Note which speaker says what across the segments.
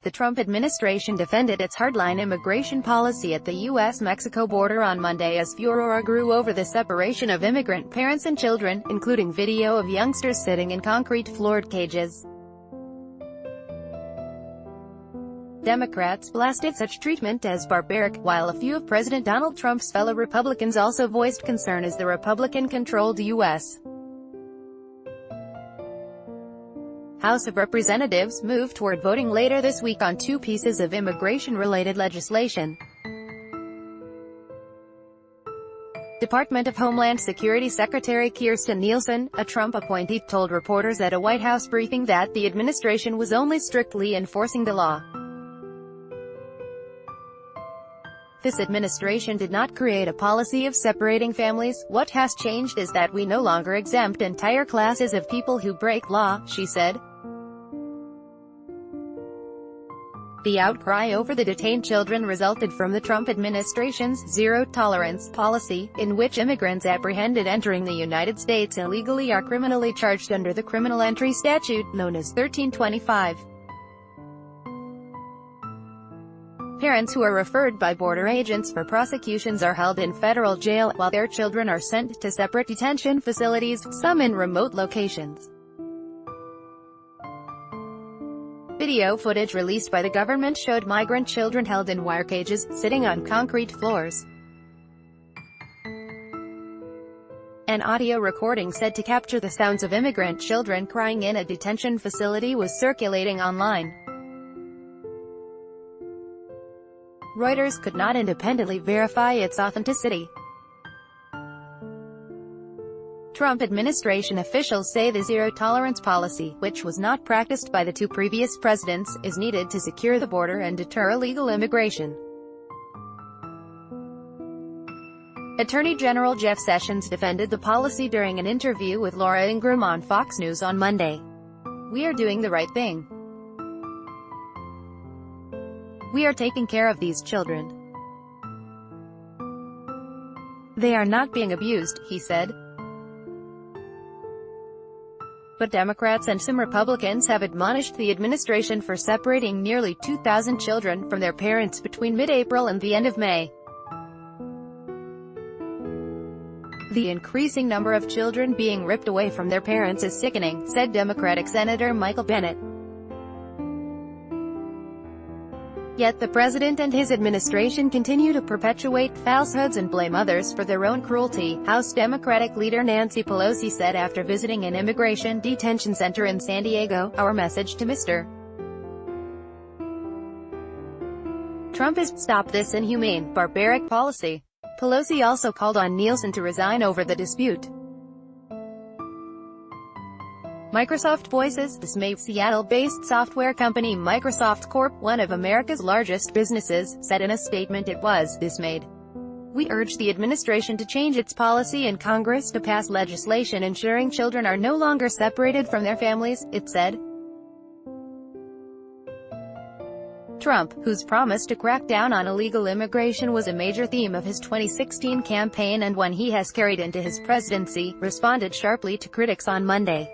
Speaker 1: The Trump administration defended its hardline immigration policy at the U.S.-Mexico border on Monday as furor grew over the separation of immigrant parents and children, including video of youngsters sitting in concrete-floored cages. Democrats blasted such treatment as barbaric, while a few of President Donald Trump's fellow Republicans also voiced concern as the Republican-controlled U.S. House of Representatives moved toward voting later this week on two pieces of immigration-related legislation. Department of Homeland Security Secretary Kirstjen Nielsen, a Trump appointee, told reporters at a White House briefing that the administration was only strictly enforcing the law. This administration did not create a policy of separating families. What has changed is that we no longer exempt entire classes of people who break law, she said. The outcry over the detained children resulted from the Trump administration's zero-tolerance policy, in which immigrants apprehended entering the United States illegally are criminally charged under the criminal entry statute, known as 1325. Parents who are referred by border agents for prosecutions are held in federal jail, while their children are sent to separate detention facilities, some in remote locations. Video footage released by the government showed migrant children held in wire cages, sitting on concrete floors. An audio recording said to capture the sounds of immigrant children crying in a detention facility was circulating online. Reuters could not independently verify its authenticity. Trump administration officials say the zero-tolerance policy, which was not practiced by the two previous presidents, is needed to secure the border and deter illegal immigration. Attorney General Jeff Sessions defended the policy during an interview with Laura Ingraham on Fox News on Monday. "We are doing the right thing. We are taking care of these children. They are not being abused," he said. But Democrats and some Republicans have admonished the administration for separating nearly 2,000 children from their parents between mid-April and the end of May. "The increasing number of children being ripped away from their parents is sickening," said Democratic Senator Michael Bennet. Yet the president and his administration continue to perpetuate falsehoods and blame others for their own cruelty, House Democratic leader Nancy Pelosi said after visiting an immigration detention center in San Diego. "Our message to Mr. Trump is, stop this inhumane, barbaric policy." Pelosi also called on Nielsen to resign over the dispute. Microsoft voices dismay. Seattle-based software company Microsoft Corp., one of America's largest businesses, said in a statement it was dismayed. "We urge the administration to change its policy and Congress to pass legislation ensuring children are no longer separated from their families," it said. Trump, whose promise to crack down on illegal immigration was a major theme of his 2016 campaign and one he has carried into his presidency, responded sharply to critics on Monday.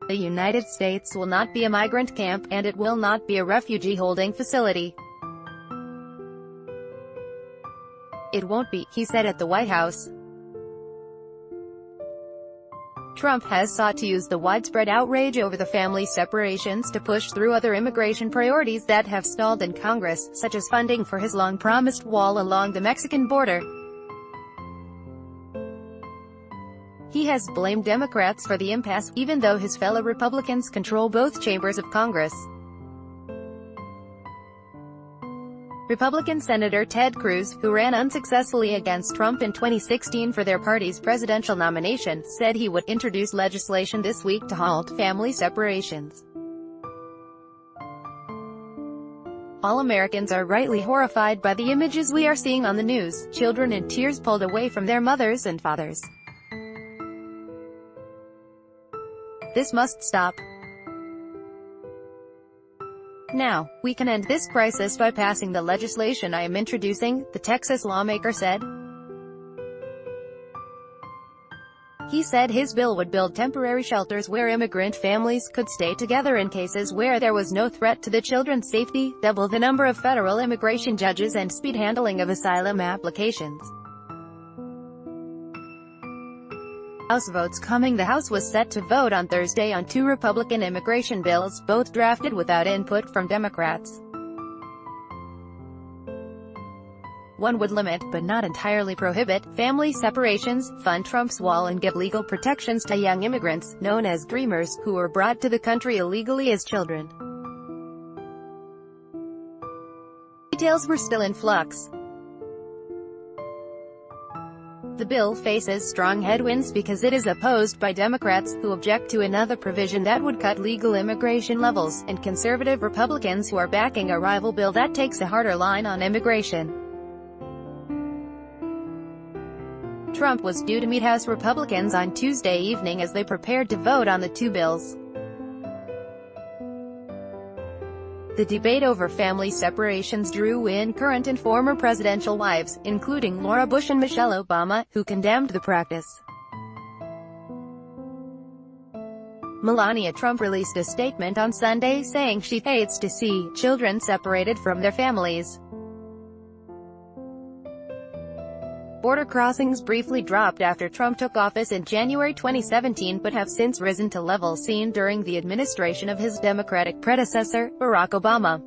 Speaker 1: "The United States will not be a migrant camp, and it will not be a refugee holding facility. It won't be," he said at the White House. Trump has sought to use the widespread outrage over the family separations to push through other immigration priorities that have stalled in Congress, such as funding for his long-promised wall along the Mexican border. He has blamed Democrats for the impasse, even though his fellow Republicans control both chambers of Congress. Republican Senator Ted Cruz, who ran unsuccessfully against Trump in 2016 for their party's presidential nomination, said he would introduce legislation this week to halt family separations. "All Americans are rightly horrified by the images we are seeing on the news, children in tears pulled away from their mothers and fathers. This must stop. Now, we can end this crisis by passing the legislation I am introducing," the Texas lawmaker said. He said his bill would build temporary shelters where immigrant families could stay together in cases where there was no threat to the children's safety, double the number of federal immigration judges and speed handling of asylum applications. House votes coming. The House was set to vote on Thursday on two Republican immigration bills, both drafted without input from Democrats. One would limit, but not entirely prohibit, family separations, fund Trump's wall and give legal protections to young immigrants, known as Dreamers, who were brought to the country illegally as children. Details were still in flux. The bill faces strong headwinds because it is opposed by Democrats, who object to another provision that would cut legal immigration levels, and conservative Republicans who are backing a rival bill that takes a harder line on immigration. Trump was due to meet House Republicans on Tuesday evening as they prepared to vote on the two bills. The debate over family separations drew in current and former presidential wives, including Laura Bush and Michelle Obama, who condemned the practice. Melania Trump released a statement on Sunday saying she hates to see children separated from their families. Border crossings briefly dropped after Trump took office in January 2017 but have since risen to levels seen during the administration of his Democratic predecessor, Barack Obama.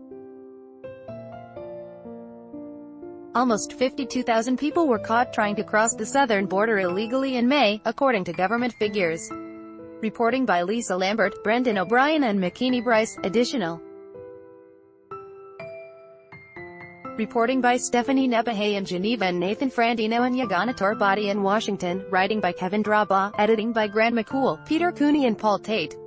Speaker 1: Almost 52,000 people were caught trying to cross the southern border illegally in May, according to government figures. Reporting by Lisa Lambert, Brendan O'Brien and McKinney Bryce. Additional reporting by Stephanie Nepahay in Geneva and Nathan Frandino and Yagana Torbati in Washington. Writing by Kevin Drabaugh. Editing by Grant McCool, Peter Cooney and Paul Tate.